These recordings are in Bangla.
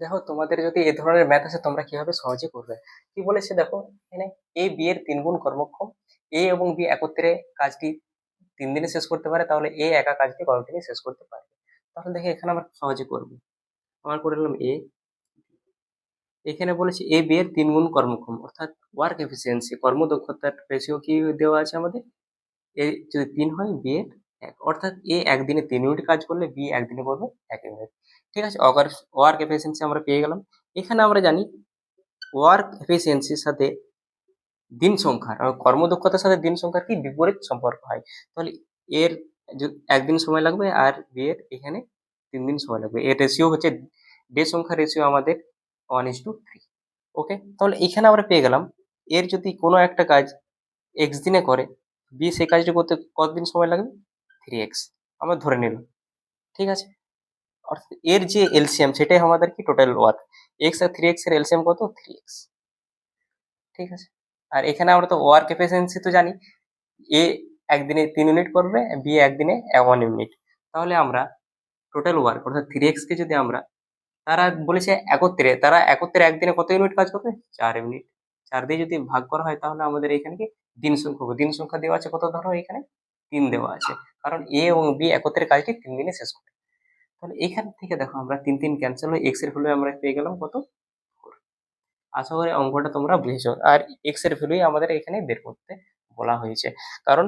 দেখো, তোমাদের যদি এই ধরনের ম্যাথ আছে তোমরা কিভাবে সহজে করবে। কি বলেছে দেখো, এখানে এ বি এর 3 গুণ কর্মক্ষম। এ এবং বি একত্রে কাজটি 3 দিনে শেষ করতে পারে, তাহলে এ একা কাজটি কত দিনে শেষ করতে পারে। তাহলে দেখে এখানে আমরা সহজে করবো। আমার করে নিলাম এ। এখানে বলেছে এ বি এর 3 গুণ কর্মক্ষম, অর্থাৎ ওয়ার্ক এফিসিয়েন্সি, কর্মদক্ষতার রেশিও কি দেওয়া আছে আমাদের। এ যদি 3 হয়, বি এর 1, অর্থাৎ এ একদিনে 3 ইউনিট কাজ করলে বি একদিনে করবে 1 ইউনিট। ঠিক আছে, ওয়ার্ক এফিসিয়েন্সি আমরা পেয়ে গেলাম। এখানে আমরা জানি ওয়ার্ক এফিসিয়েন্সির সাথে দিন সংখ্যার কর্মদক্ষতার সাথে দিন সংখ্যার কি বিপরীত সম্পর্ক হয়। তাহলে এর একদিন সময় লাগবে আর বি এর এখানে 3 দিন সময় লাগবে। এর রেশিও হচ্ছে, ডে সংখ্যা রেশিও আমাদের 1:3। ওকে, তাহলে এখানে আমরা পেয়ে গেলাম এর যদি কোনো একটা কাজ এক্স দিনে করে, বি সেই কাজটি করতে কতদিন সময় লাগবে, 3x আমরা ধরে নিলাম। ঠিক আছে, অর্থাৎ এর যে এলসিএম সেটাই আমাদের কি টোটাল ওয়ার্ক। এক্স আর 3x এর এলসিএম কত, 3x। ঠিক আছে, আর এখানে আমরা তো ওয়ার্ক এফিসিয়েন্সি তো জানি, এ একদিনে 3 ইউনিট করবে, বি একদিনে 1 ইউনিট। তাহলে আমরা টোটাল ওয়ার্ক অর্থাৎ 3x কে যদি আমরা, তারা একত্রে একদিনে কত ইউনিট কাজ করবে, 4 ইউনিট। 4 দিয়ে যদি ভাগ করা হয় তাহলে আমাদের এখানে কি দিন সংখ্যা হবে। দিন সংখ্যা দেওয়া আছে কত, ধরো এখানে 3 দেওয়া আছে, কারণ এ এবং বি একত্রে কাজটি 3 দিনে শেষ করে। তাহলে এখান থেকে দেখো আমরা 3 3 ক্যান্সেল হয়ে এক্স এর ভ্যালু আমরা পেয়ে গেলাম কত, 4। আশা করি অঙ্কটা তোমরা বুঝেছো। আর এক্স এর ভ্যালুই আমাদের এখানে বের করতে বলা হয়েছে, কারণ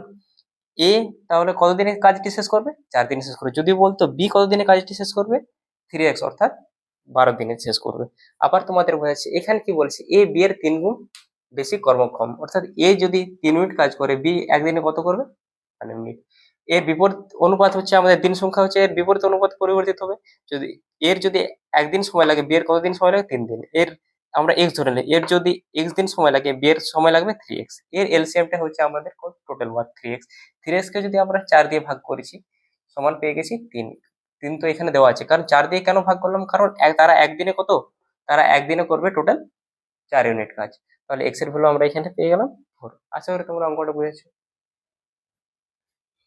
এ তাহলে কতদিনে কাজটি শেষ করবে, 4 দিনে শেষ করবে। যদি বলতো বি কতদিনে কাজটি শেষ করবে, 3x অর্থাৎ 12 দিনে শেষ করবে। আবার তোমাদের বোঝাচ্ছে এখানে কি বলছে, এ বি এর 3 গুণ বেশি কর্মক্ষম, অর্থাৎ এ যদি 3 ইউনিট কাজ করে, বি একদিনে কত করবে, 1 ইউনিট। এর বিপরীত অনুপাত হচ্ছে আমাদের দিন সংখ্যা হচ্ছে, এর বিপরীত অনুপাত পরিবর্তিত হবে। যদি এর যদি একদিন সময় লাগে, বি এর কতদিন সময় লাগে, 3 দিন। এর আমরা এক্স ধরে নিই, এর যদি এক্স দিন সময় লাগে, বি এর সময় লাগবে 3x। এর এলসিএমটা হচ্ছে আমাদের টোটাল ওয়ার্ক 3x। 3x কে যদি আমরা 4 দিয়ে ভাগ করেছি, সমান পেয়ে গেছি 3। 3 তো এখানে দেওয়া আছে, কারণ 4 দিয়ে কেন ভাগ করলাম, কারণ তারা একদিনে কত, তারা একদিনে করবে টোটাল 4 ইউনিট কাজ। তাহলে এক্স এর ভ্যালু আমরা এখানে পেয়ে গেলাম 4। আশা করি তোমরা অঙ্কটা বুঝেছো।